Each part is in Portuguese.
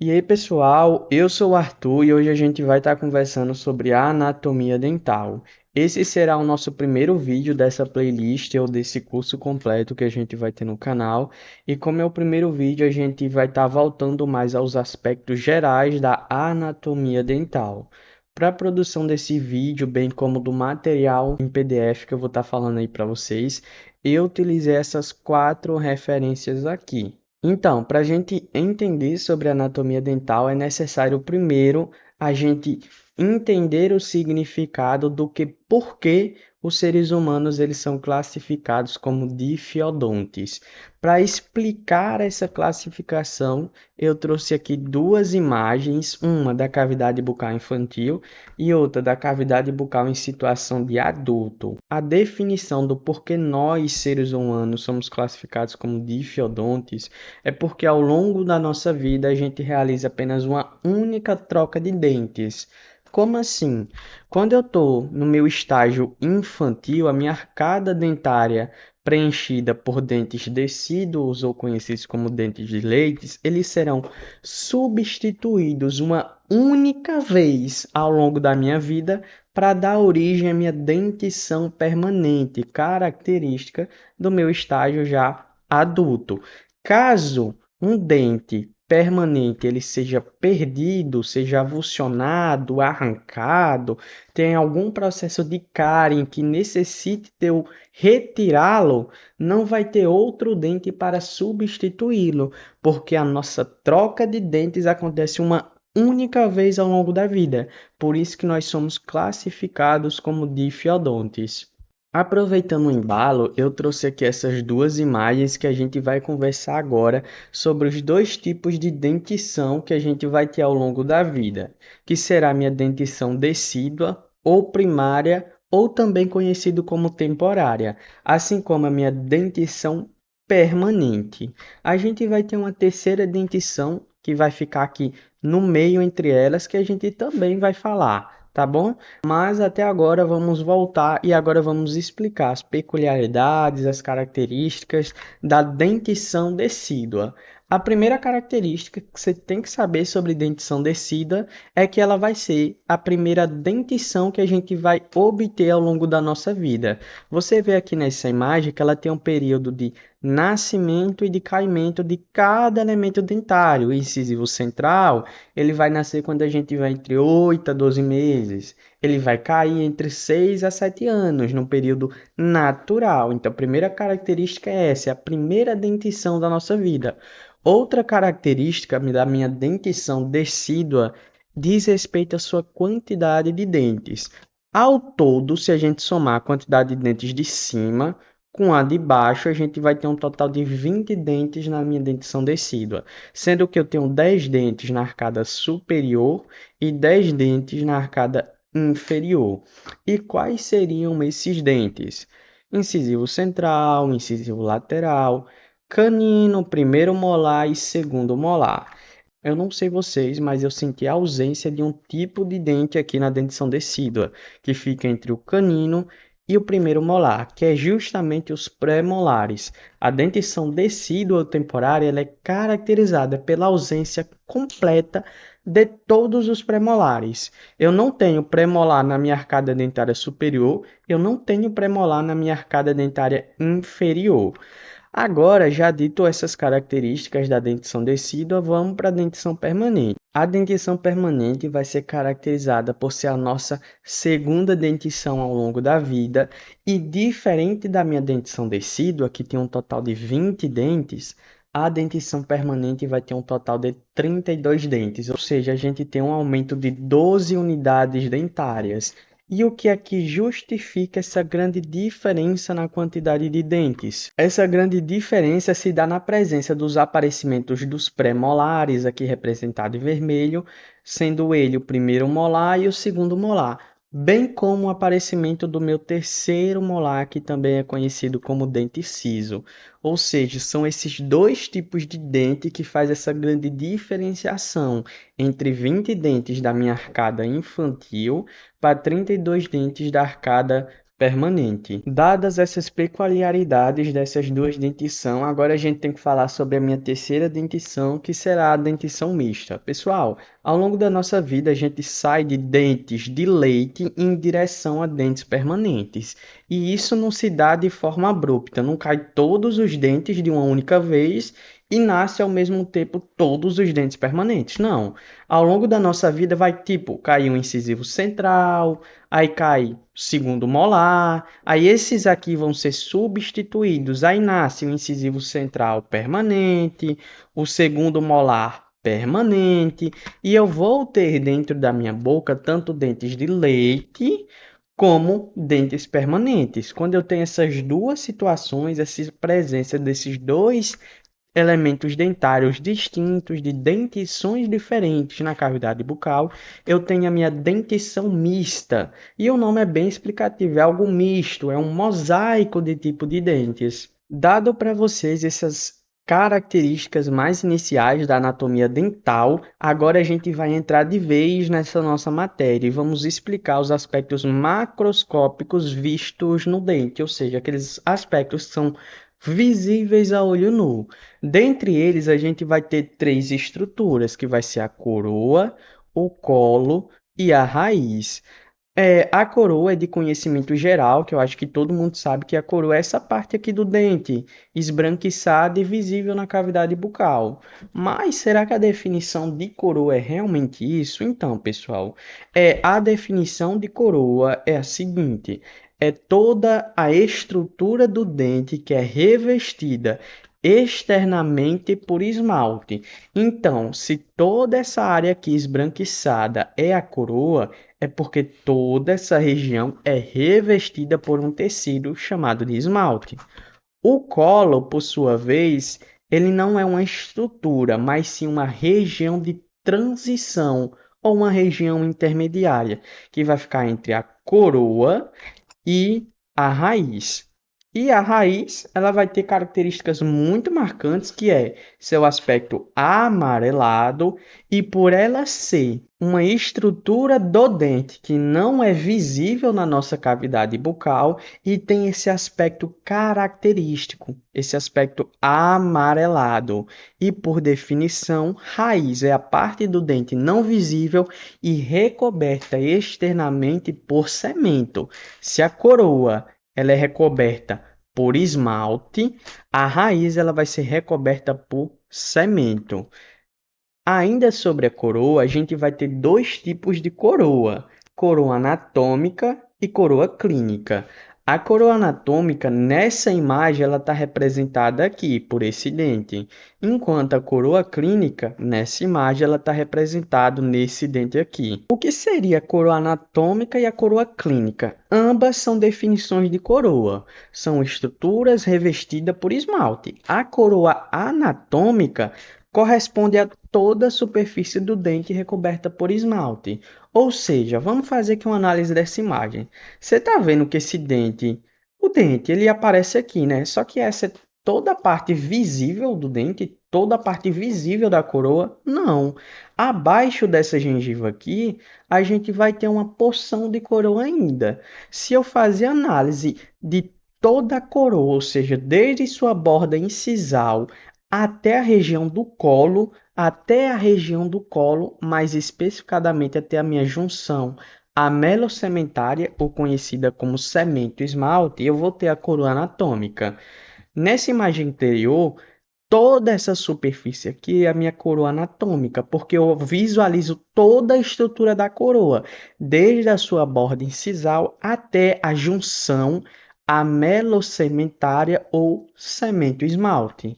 E aí, pessoal, eu sou o Arthur e hoje a gente vai estar conversando sobre a anatomia dental. Esse será o nosso primeiro vídeo dessa playlist ou desse curso completo que a gente vai ter no canal. E como é o primeiro vídeo, a gente vai estar voltando mais aos aspectos gerais da anatomia dental. Para a produção desse vídeo, bem como do material em PDF que eu vou estar falando aí para vocês, eu utilizei essas quatro referências aqui. Então, para a gente entender sobre a anatomia dental, é necessário primeiro a gente entender o significado do que, por que os seres humanos eles são classificados como difeodontes. Para explicar essa classificação, eu trouxe aqui duas imagens, uma da cavidade bucal infantil e outra da cavidade bucal em situação de adulto. A definição do porquê nós, seres humanos, somos classificados como difeodontes é porque ao longo da nossa vida a gente realiza apenas uma única troca de dentes. Como assim? Quando eu estou no meu estágio infantil, a minha arcada dentária preenchida por dentes decíduos ou conhecidos como dentes de leite, eles serão substituídos uma única vez ao longo da minha vida para dar origem à minha dentição permanente, característica do meu estágio já adulto. Caso um dente permanente ele seja perdido, seja avulsionado, arrancado, tem algum processo de cárie que necessite de eu retirá-lo, não vai ter outro dente para substituí-lo, porque a nossa troca de dentes acontece uma única vez ao longo da vida. Por isso que nós somos classificados como difeodontes. Aproveitando o embalo, eu trouxe aqui essas duas imagens que a gente vai conversar agora sobre os dois tipos de dentição que a gente vai ter ao longo da vida, que será a minha dentição decídua ou primária, ou também conhecido como temporária, assim como a minha dentição permanente. A gente vai ter uma terceira dentição que vai ficar aqui no meio entre elas, que a gente também vai falar, tá bom? Mas até agora vamos voltar e agora vamos explicar as peculiaridades, as características da dentição decídua. A primeira característica que você tem que saber sobre dentição decídua é que ela vai ser a primeira dentição que a gente vai obter ao longo da nossa vida. Você vê aqui nessa imagem que ela tem um período de nascimento e de caimento de cada elemento dentário. O incisivo central, ele vai nascer quando a gente vai entre 8 a 12 meses. Ele vai cair entre 6 a 7 anos, num período natural. Então, a primeira característica é essa, é a primeira dentição da nossa vida. Outra característica da minha dentição decídua diz respeito à sua quantidade de dentes. Ao todo, se a gente somar a quantidade de dentes de cima com a de baixo, a gente vai ter um total de 20 dentes na minha dentição decídua, sendo que eu tenho 10 dentes na arcada superior e 10 dentes na arcada inferior. E quais seriam esses dentes? Incisivo central, incisivo lateral, canino, primeiro molar e segundo molar. Eu não sei vocês, mas eu senti a ausência de um tipo de dente aqui na dentição decídua, que fica entre o canino e o primeiro molar, que é justamente os pré-molares. A dentição decídua ou temporária ela é caracterizada pela ausência completa de todos os pré-molares. Eu não tenho pré-molar na minha arcada dentária superior, eu não tenho pré-molar na minha arcada dentária inferior. Agora, já dito essas características da dentição decídua, vamos para a dentição permanente. A dentição permanente vai ser caracterizada por ser a nossa segunda dentição ao longo da vida e diferente da minha dentição decídua, que tem um total de 20 dentes, a dentição permanente vai ter um total de 32 dentes, ou seja, a gente tem um aumento de 12 unidades dentárias. E o que é que justifica essa grande diferença na quantidade de dentes? Essa grande diferença se dá na presença dos aparecimentos dos pré-molares, aqui representado em vermelho, sendo ele o primeiro molar e o segundo molar, bem como o aparecimento do meu terceiro molar, que também é conhecido como dente ciso. Ou seja, são esses dois tipos de dente que faz essa grande diferenciação entre 20 dentes da minha arcada infantil para 32 dentes da arcada permanente. Dadas essas peculiaridades dessas duas dentição, agora a gente tem que falar sobre a minha terceira dentição, que será a dentição mista. Pessoal, ao longo da nossa vida a gente sai de dentes de leite em direção a dentes permanentes. E isso não se dá de forma abrupta, não cai todos os dentes de uma única vez e nasce ao mesmo tempo todos os dentes permanentes. Não. Ao longo da nossa vida vai tipo cair um incisivo central, aí cai segundo molar, aí esses aqui vão ser substituídos, aí nasce o incisivo central permanente, o segundo molar permanente, e eu vou ter dentro da minha boca tanto dentes de leite como dentes permanentes. Quando eu tenho essas duas situações, essa presença desses dois elementos dentários distintos, de dentições diferentes na cavidade bucal, eu tenho a minha dentição mista. E o nome é bem explicativo, é algo misto, é um mosaico de tipo de dentes. Dado para vocês essas características mais iniciais da anatomia dental, agora a gente vai entrar de vez nessa nossa matéria e vamos explicar os aspectos macroscópicos vistos no dente, ou seja, aqueles aspectos que são visíveis a olho nu. Dentre eles, a gente vai ter três estruturas, que vai ser a coroa, o colo e a raiz. A coroa é de conhecimento geral, que eu acho que todo mundo sabe que a coroa é essa parte aqui do dente, esbranquiçada e visível na cavidade bucal. Mas será que a definição de coroa é realmente isso? Então, pessoal, a definição de coroa é a seguinte: é toda a estrutura do dente que é revestida externamente por esmalte. Então, se toda essa área aqui esbranquiçada é a coroa, é porque toda essa região é revestida por um tecido chamado de esmalte. O colo, por sua vez, ele não é uma estrutura, mas sim uma região de transição ou uma região intermediária, que vai ficar entre a coroa e a raiz. E a raiz, ela vai ter características muito marcantes, que é seu aspecto amarelado e por ela ser uma estrutura do dente que não é visível na nossa cavidade bucal e tem esse aspecto característico, esse aspecto amarelado. E por definição, raiz é a parte do dente não visível e recoberta externamente por cemento. Se a coroa ela é recoberta por esmalte, a raiz ela vai ser recoberta por cemento. Ainda sobre a coroa, a gente vai ter dois tipos de coroa: coroa anatômica e coroa clínica. A coroa anatômica, nessa imagem, ela está representada aqui, por esse dente, enquanto a coroa clínica, nessa imagem, ela está representada nesse dente aqui. O que seria a coroa anatômica e a coroa clínica? Ambas são definições de coroa, são estruturas revestidas por esmalte. A coroa anatômica corresponde a toda a superfície do dente recoberta por esmalte. Ou seja, vamos fazer aqui uma análise dessa imagem. Você está vendo que esse dente, o dente, ele aparece aqui, né? Só que essa é toda a parte visível do dente, toda a parte visível da coroa? Não. Abaixo dessa gengiva aqui, a gente vai ter uma porção de coroa ainda. Se eu fazer análise de toda a coroa, ou seja, desde sua borda incisal até a região do colo, mais especificadamente até a minha junção amelocementária, ou conhecida como cemento esmalte, eu vou ter a coroa anatômica. Nessa imagem anterior, toda essa superfície aqui é a minha coroa anatômica, porque eu visualizo toda a estrutura da coroa, desde a sua borda incisal até a junção amelocementária ou cemento esmalte.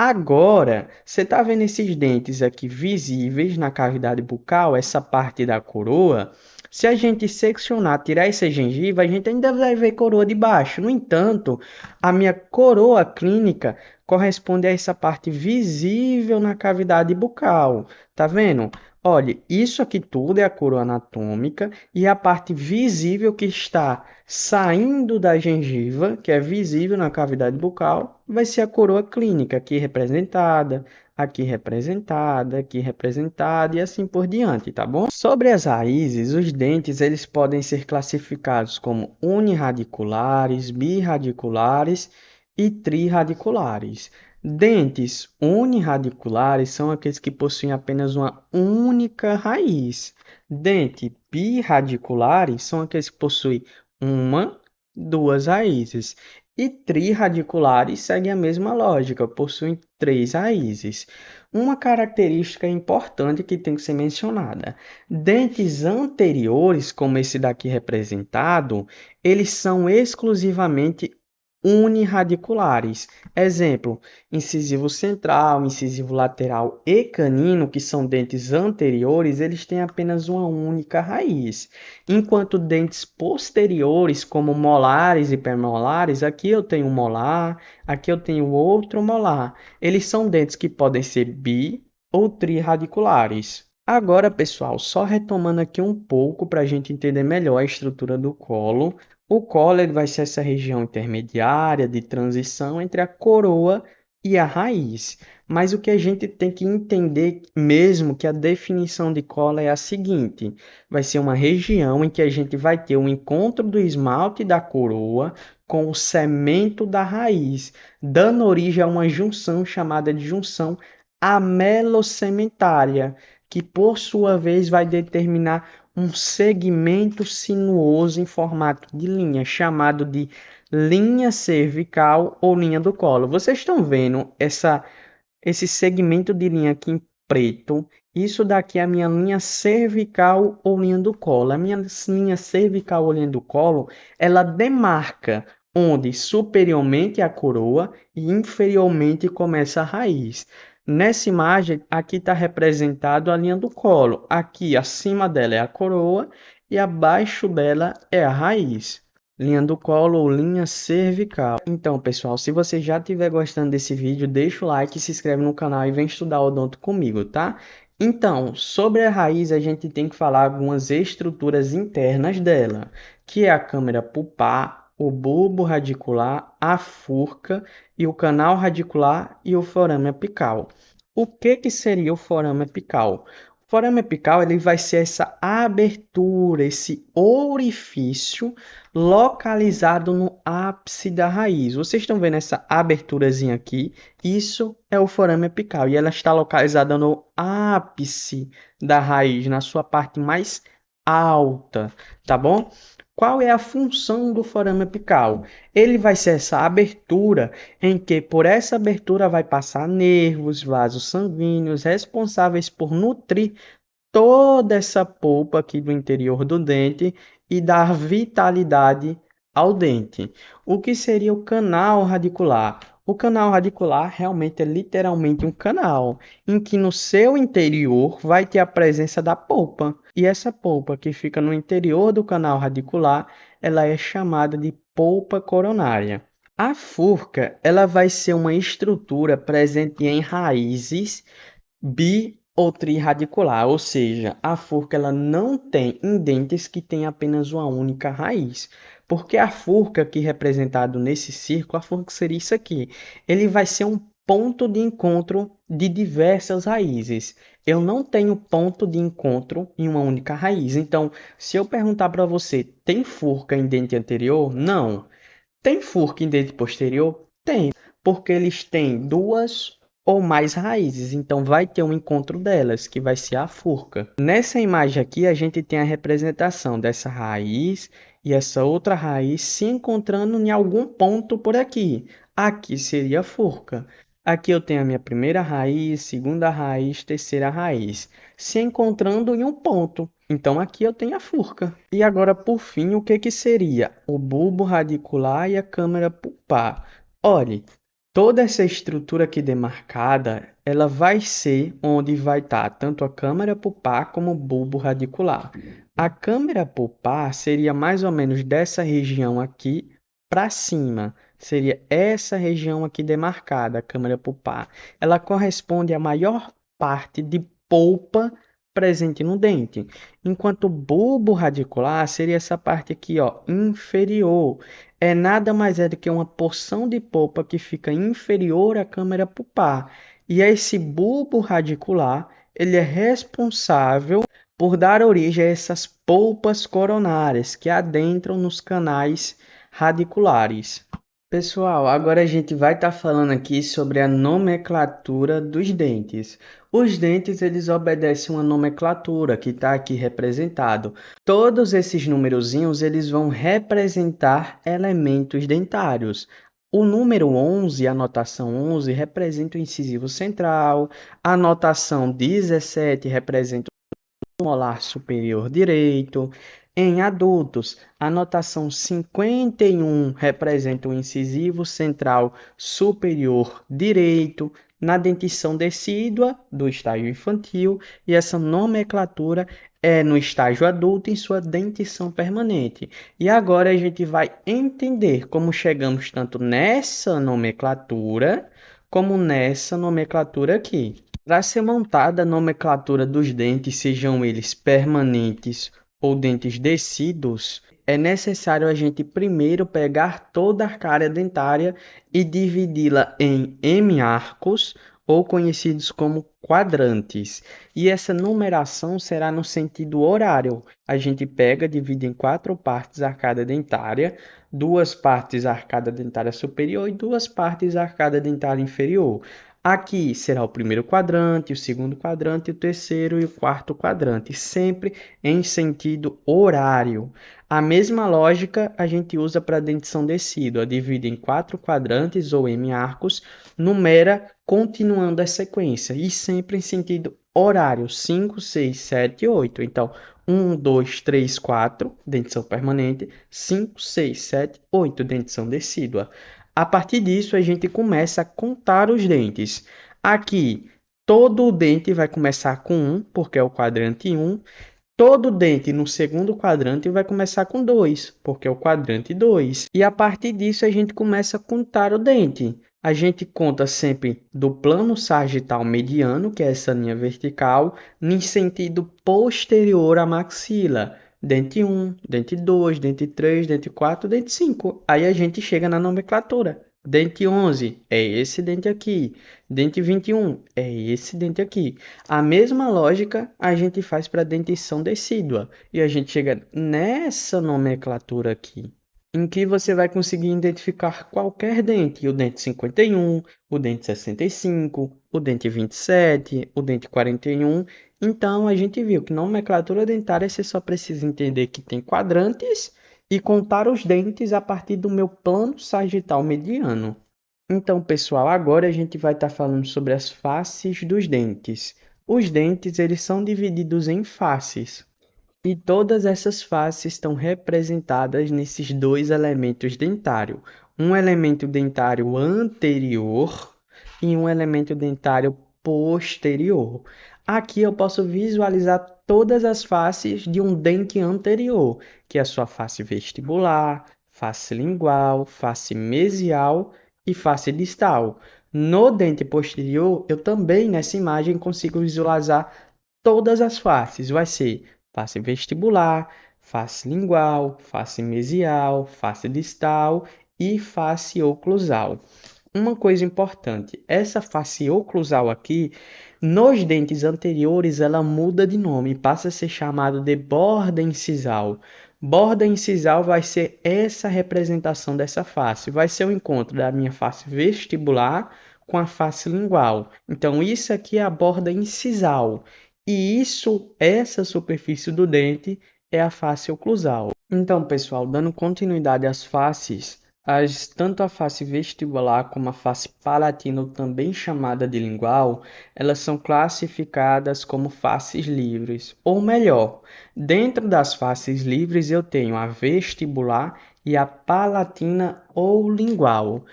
Agora, você está vendo esses dentes aqui visíveis na cavidade bucal, essa parte da coroa? Se a gente seccionar, tirar essa gengiva, a gente ainda vai ver coroa de baixo. No entanto, a minha coroa clínica corresponde a essa parte visível na cavidade bucal. Tá vendo? Olha, isso aqui tudo é a coroa anatômica e a parte visível que está saindo da gengiva, que é visível na cavidade bucal, vai ser a coroa clínica aqui representada. aqui representada e assim por diante, tá bom? Sobre as raízes, os dentes eles podem ser classificados como unirradiculares, birradiculares e trirradiculares. Dentes unirradiculares são aqueles que possuem apenas uma única raiz. Dentes birradiculares são aqueles que possuem uma, duas raízes. E trirradiculares seguem a mesma lógica, possuem três raízes. Uma característica importante que tem que ser mencionada: dentes anteriores, como esse daqui representado, eles são exclusivamente unirradiculares. Exemplo: incisivo central, incisivo lateral e canino, que são dentes anteriores, eles têm apenas uma única raiz. Enquanto dentes posteriores, como molares e premolares, aqui eu tenho um molar, aqui eu tenho outro molar. Eles são dentes que podem ser bi ou trirradiculares. Agora, pessoal, só retomando aqui um pouco para a gente entender melhor a estrutura do colo. O colo ele vai ser essa região intermediária de transição entre a coroa e a raiz. Mas o que a gente tem que entender mesmo que a definição de colo é a seguinte: vai ser uma região em que a gente vai ter um encontro do esmalte da coroa com o cemento da raiz, dando origem a uma junção chamada de junção amelocementária, que por sua vez vai determinar um segmento sinuoso em formato de linha, chamado de linha cervical ou linha do colo. Vocês estão vendo esse segmento de linha aqui em preto? Isso daqui é a minha linha cervical ou linha do colo. A minha linha cervical ou linha do colo, ela demarca onde superiormente é a coroa e inferiormente começa a raiz. Nessa imagem, aqui está representado a linha do colo. Aqui, acima dela é a coroa e abaixo dela é a raiz. Linha do colo ou linha cervical. Então, pessoal, se você já estiver gostando desse vídeo, deixa o like, se inscreve no canal e vem estudar odonto comigo, tá? Então, sobre a raiz, a gente tem que falar algumas estruturas internas dela, que é a câmara pulpar, o bulbo radicular, a furca e o canal radicular e o forame apical. O que seria o forame apical? O forame apical ele vai ser essa abertura, esse orifício localizado no ápice da raiz. Vocês estão vendo essa aberturazinha aqui? Isso é o forame apical e ela está localizada no ápice da raiz, na sua parte mais alta, tá bom? Qual é a função do forame apical? Ele vai ser essa abertura em que por essa abertura vai passar nervos, vasos sanguíneos responsáveis por nutrir toda essa polpa aqui do interior do dente e dar vitalidade ao dente. O que seria o canal radicular? O canal radicular realmente é literalmente um canal em que no seu interior vai ter a presença da polpa. E essa polpa que fica no interior do canal radicular, ela é chamada de polpa coronária. A furca, ela vai ser uma estrutura presente em raízes bi ou trirradicular, ou seja, a furca ela não tem em dentes que tem apenas uma única raiz. Porque a furca aqui representado nesse círculo, a furca seria isso aqui. Ele vai ser um ponto de encontro de diversas raízes. Eu não tenho ponto de encontro em uma única raiz. Então, se eu perguntar para você, tem furca em dente anterior? Não. Tem furca em dente posterior? Tem, porque eles têm duas ou mais raízes, então vai ter um encontro delas, que vai ser a furca. Nessa imagem aqui, a gente tem a representação dessa raiz e essa outra raiz se encontrando em algum ponto por aqui. Aqui seria a furca. Aqui eu tenho a minha primeira raiz, segunda raiz, terceira raiz, se encontrando em um ponto. Então aqui eu tenho a furca. E agora, por fim, o que seria o bulbo radicular e a câmara pulpar? Olhe, toda essa estrutura aqui demarcada, ela vai ser onde vai estar tanto a câmara pulpar como o bulbo radicular. A câmara pulpar seria mais ou menos dessa região aqui para cima. Seria essa região aqui demarcada, a câmara pulpar. Ela corresponde à maior parte de polpa presente no dente, enquanto o bulbo radicular seria essa parte aqui, ó, inferior. É nada mais do que uma porção de polpa que fica inferior à câmara pulpar. E esse bulbo radicular, ele é responsável por dar origem a essas polpas coronárias que adentram nos canais radiculares. Pessoal, agora a gente vai estar falando aqui sobre a nomenclatura dos dentes. Os dentes, eles obedecem uma nomenclatura que está aqui representado. Todos esses numerozinhos, eles vão representar elementos dentários. O número 11, a notação 11, representa o incisivo central. A notação 17 representa molar superior direito. Em adultos, a notação 51 representa o incisivo central superior direito. Na dentição decídua do estágio infantil, e essa nomenclatura é no estágio adulto em sua dentição permanente. E agora a gente vai entender como chegamos tanto nessa nomenclatura como nessa nomenclatura aqui. Para ser montada a nomenclatura dos dentes, sejam eles permanentes ou dentes decíduos, é necessário a gente primeiro pegar toda a cárie dentária e dividi-la em hemiarcos, ou conhecidos como quadrantes. E essa numeração será no sentido horário. A gente pega, divide em 4 partes a arcada dentária, 2 partes a arcada dentária superior e 2 partes a arcada dentária inferior. Aqui será o primeiro quadrante, o segundo quadrante, o terceiro e o quarto quadrante, sempre em sentido horário. A mesma lógica a gente usa para a dentição decídua, divide em 4 quadrantes ou hemiarcos, numera continuando a sequência e sempre em sentido horário, 5, 6, 7 e 8. Então, 1, 2, 3, 4, dentição permanente, 5, 6, 7, 8, dentição decídua. A partir disso, a gente começa a contar os dentes. Aqui, todo o dente vai começar com 1, porque é o quadrante 1. Todo dente no segundo quadrante vai começar com 2, porque é o quadrante 2. E a partir disso, a gente começa a contar o dente. A gente conta sempre do plano sagital mediano, que é essa linha vertical, em sentido posterior à maxila. Dente 1, dente 2, dente 3, dente 4, dente 5. Aí a gente chega na nomenclatura. Dente 11 é esse dente aqui. Dente 21 é esse dente aqui. A mesma lógica a gente faz para a dentição decídua. E a gente chega nessa nomenclatura aqui, em que você vai conseguir identificar qualquer dente. O dente 51, o dente 65, o dente 27, o dente 41. Então, a gente viu que nomenclatura dentária você só precisa entender que tem quadrantes e contar os dentes a partir do meu plano sagital mediano. Então, pessoal, agora a gente vai estar falando sobre as faces dos dentes. Os dentes, eles são divididos em faces. E todas essas faces estão representadas nesses dois elementos dentários. Um elemento dentário anterior e um elemento dentário posterior. Aqui eu posso visualizar todas as faces de um dente anterior, que é a sua face vestibular, face lingual, face mesial e face distal. No dente posterior, eu também nessa imagem consigo visualizar todas as faces. Vai ser face vestibular, face lingual, face mesial, face distal e face oclusal. Uma coisa importante, essa face oclusal aqui, nos dentes anteriores, ela muda de nome, passa a ser chamada de borda incisal. Borda incisal vai ser essa representação dessa face, vai ser o encontro da minha face vestibular com a face lingual. Então, isso aqui é a borda incisal. E essa superfície do dente é a face oclusal. Então, pessoal, dando continuidade às faces, tanto a face vestibular como a face palatina, ou também chamada de lingual, elas são classificadas como faces livres. Ou melhor, dentro das faces livres eu tenho a vestibular e a palatina ou lingual.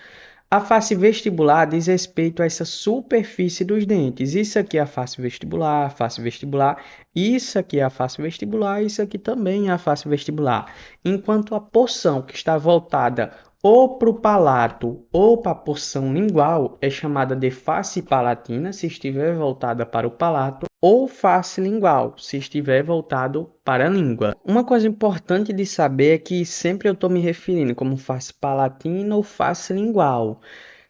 A face vestibular diz respeito a essa superfície dos dentes. Isso aqui é a face vestibular, isso aqui é a face vestibular, isso aqui também é a face vestibular. Enquanto a porção que está voltada ou para o palato ou para a porção lingual é chamada de face palatina, se estiver voltada para o palato, ou face lingual, se estiver voltado para a língua. Uma coisa importante de saber é que sempre eu estou me referindo como face palatina ou face lingual.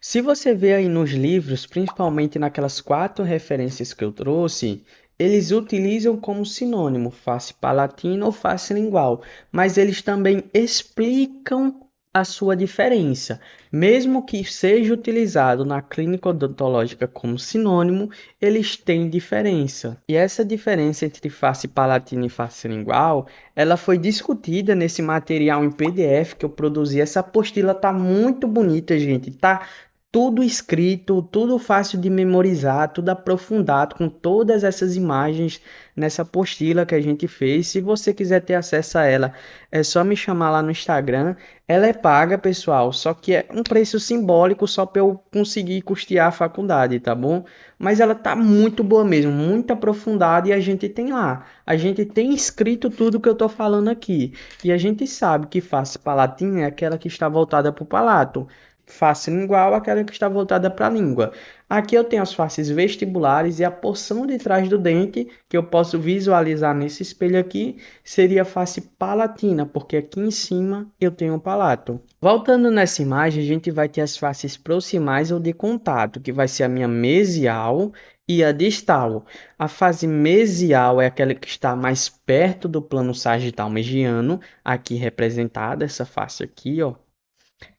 Se você vê aí nos livros, principalmente naquelas 4 referências que eu trouxe, eles utilizam como sinônimo face palatina ou face lingual, mas eles também explicam a sua diferença. Mesmo que seja utilizado na clínica odontológica como sinônimo, eles têm diferença. E essa diferença entre face palatina e face lingual, ela foi discutida nesse material em PDF que eu produzi. Essa apostila tá muito bonita, gente. Tá tudo escrito, tudo fácil de memorizar, tudo aprofundado, com todas essas imagens nessa apostila que a gente fez. Se você quiser ter acesso a ela, é só me chamar lá no Instagram. Ela é paga, pessoal, só que é um preço simbólico só para eu conseguir custear a faculdade, tá bom? Mas ela tá muito boa mesmo, muito aprofundada e a gente tem lá. A gente tem escrito tudo que eu tô falando aqui. E a gente sabe que face palatina é aquela que está voltada para o palato. Face lingual, aquela que está voltada para a língua. Aqui eu tenho as faces vestibulares e a porção de trás do dente, que eu posso visualizar nesse espelho aqui, seria a face palatina, porque aqui em cima eu tenho o palato. Voltando nessa imagem, a gente vai ter as faces proximais ou de contato, que vai ser a minha mesial e a distal. A face mesial é aquela que está mais perto do plano sagital mediano, aqui representada, essa face aqui, ó.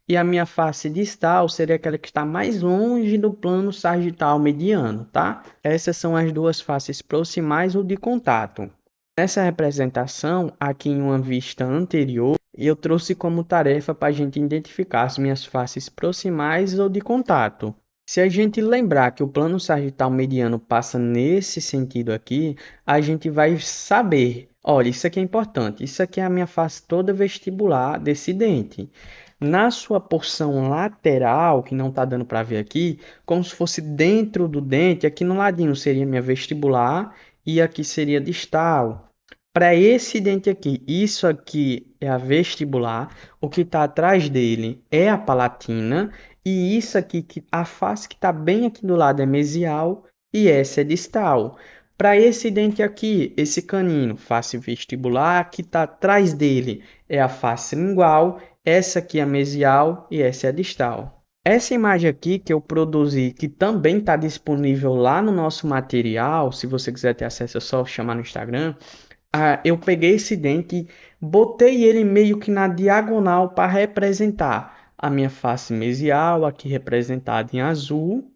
E a minha face distal seria aquela que está mais longe do plano sagital mediano, tá? Essas são as duas faces proximais ou de contato. Nessa representação, aqui em uma vista anterior, eu trouxe como tarefa para a gente identificar as minhas faces proximais ou de contato. Se a gente lembrar que o plano sagital mediano passa nesse sentido aqui, a gente vai saber, olha, isso aqui é importante, isso aqui é a minha face toda vestibular desse dente. Na sua porção lateral, que não está dando para ver aqui, como se fosse dentro do dente, aqui no ladinho seria minha vestibular e aqui seria distal. Para esse dente aqui, isso aqui é a vestibular, o que está atrás dele é a palatina, e isso aqui, a face que está bem aqui do lado é mesial e essa é distal. Para esse dente aqui, esse canino, face vestibular, que está atrás dele é a face lingual, essa aqui é a mesial e essa é a distal. Essa imagem aqui que eu produzi, que também está disponível lá no nosso material, se você quiser ter acesso é só chamar no Instagram. Eu peguei esse dente e botei ele meio que na diagonal para representar a minha face mesial, aqui representada em azul,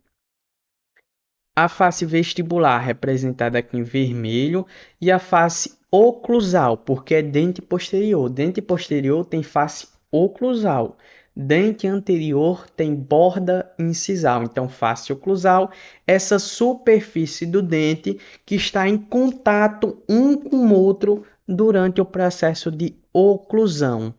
a face vestibular representada aqui em vermelho e a face oclusal, porque é dente posterior. Dente posterior tem face oclusal. Dente anterior tem borda incisal, então face oclusal, essa superfície do dente que está em contato um com o outro durante o processo de oclusão.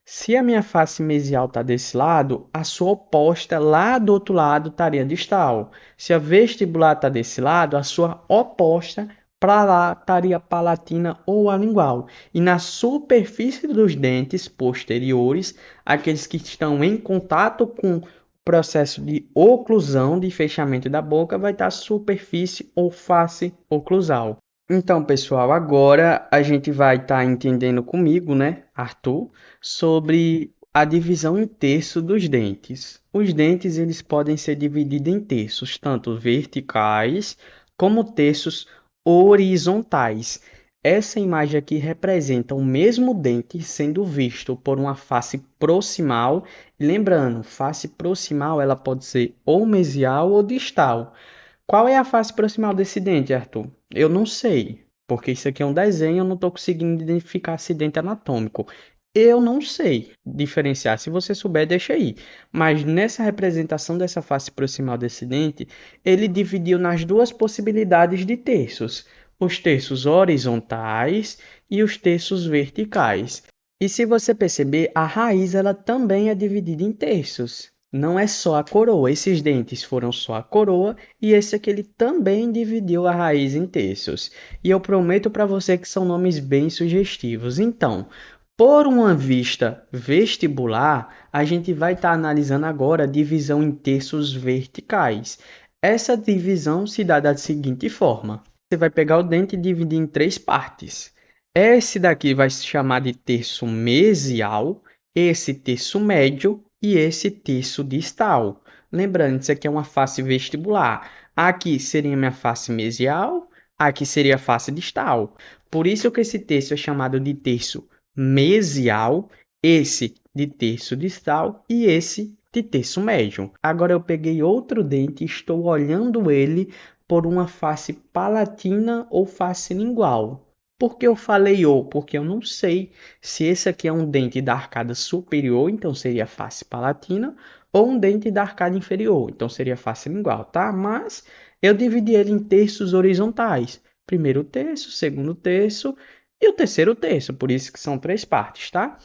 Se a minha face mesial está desse lado, a sua oposta lá do outro lado estaria distal. Se a vestibular está desse lado, a sua oposta para lá estaria a palatina ou a lingual. E na superfície dos dentes posteriores, aqueles que estão em contato com o processo de oclusão, de fechamento da boca, vai estar a superfície ou face oclusal. Então, pessoal, agora a gente vai estar entendendo comigo, né, Arthur, sobre a divisão em terço dos dentes. Os dentes eles podem ser divididos em terços, tanto verticais como terços horizontais. Essa imagem aqui representa o mesmo dente sendo visto por uma face proximal. Lembrando, face proximal ela pode ser ou mesial ou distal. Qual é a face proximal desse dente, Arthur? Eu não sei, porque isso aqui é um desenho, eu não estou conseguindo identificar acidente anatômico. Eu não sei diferenciar. Se você souber, deixa aí. Mas nessa representação dessa face proximal desse dente, ele dividiu nas duas possibilidades de terços: os terços horizontais e os terços verticais. E se você perceber, a raiz ela também é dividida em terços. Não é só a coroa. Esses dentes foram só a coroa e esse aqui ele também dividiu a raiz em terços. E eu prometo para você que são nomes bem sugestivos. Então, por uma vista vestibular, a gente vai estar analisando agora a divisão em terços verticais. Essa divisão se dá da seguinte forma: você vai pegar o dente e dividir em 3 partes. Esse daqui vai se chamar de terço mesial, esse terço médio e esse terço distal. Lembrando, isso aqui é uma face vestibular. Aqui seria minha face mesial, aqui seria a face distal. Por isso que esse terço é chamado de terço mesial, esse de terço distal e esse de terço médio. Agora eu peguei outro dente e estou olhando ele por uma face palatina ou face lingual. Por que eu falei ou? Porque eu não sei se esse aqui é um dente da arcada superior, então seria face palatina, ou um dente da arcada inferior, então seria face lingual, tá? Mas eu dividi ele em terços horizontais. Primeiro terço, segundo terço e o terceiro terço, por isso que são três partes, tá?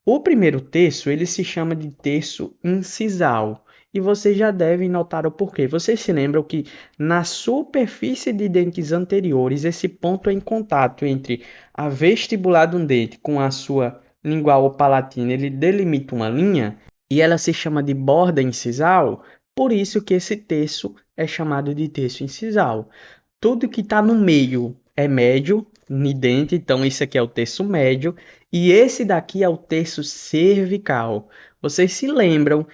O primeiro terço, ele se chama de terço incisal. E vocês já devem notar o porquê. Vocês se lembram que na superfície de dentes anteriores, esse ponto em contato entre a vestibular de um dente com a sua lingual ou palatina, ele delimita uma linha e ela se chama de borda incisal. Por isso que esse terço é chamado de terço incisal. Tudo que está no meio é médio, nidente, então esse aqui é o terço médio, e esse daqui é o terço cervical. Vocês se lembram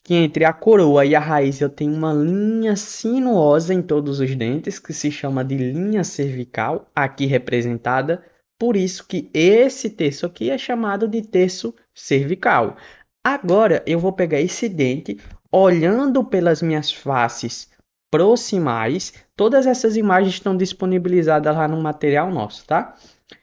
que entre a coroa e a raiz eu tenho uma linha sinuosa em todos os dentes, que se chama de linha cervical, aqui representada, por isso que esse terço aqui é chamado de terço cervical. Agora eu vou pegar esse dente, olhando pelas minhas faces proximais, todas essas imagens estão disponibilizadas lá no material nosso, tá?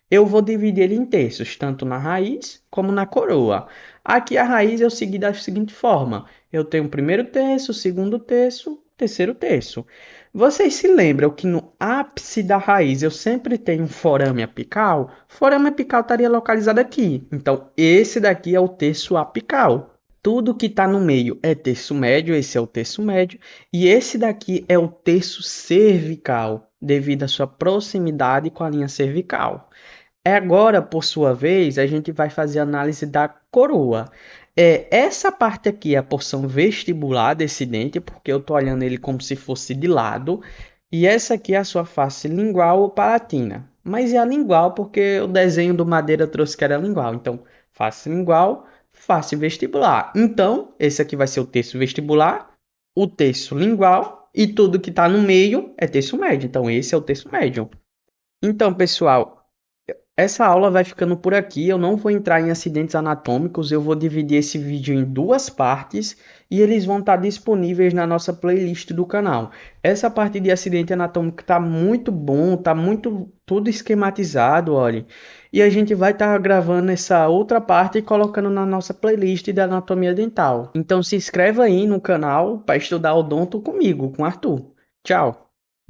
Eu vou dividir ele em terços, tanto na raiz como na coroa. Aqui a raiz eu segui da seguinte forma: eu tenho o primeiro terço, segundo terço, terceiro terço. Vocês se lembram que no ápice da raiz eu sempre tenho um forame apical? O forame apical estaria localizado aqui. Então, esse daqui é o terço apical. Tudo que está no meio é terço médio, esse é o terço médio, e esse daqui é o terço cervical, devido à sua proximidade com a linha cervical. Agora, por sua vez, a gente vai fazer a análise da coroa. Essa parte aqui é a porção vestibular desse dente, porque eu estou olhando ele como se fosse de lado, e essa aqui é a sua face lingual ou palatina. Mas é a lingual porque o desenho do Madeira trouxe que era lingual. Então, face lingual, face vestibular. Então, esse aqui vai ser o terço vestibular, o terço lingual, e tudo que está no meio é terço médio. Então, esse é o terço médio. Então, pessoal, essa aula vai ficando por aqui. Eu não vou entrar em acidentes anatômicos. Eu vou dividir esse vídeo em duas partes e eles vão estar disponíveis na nossa playlist do canal. Essa parte de acidente anatômico está muito bom, está muito tudo esquematizado, olha. E a gente vai estar gravando essa outra parte e colocando na nossa playlist de anatomia dental. Então se inscreva aí no canal para estudar odonto comigo, com Arthur. Tchau!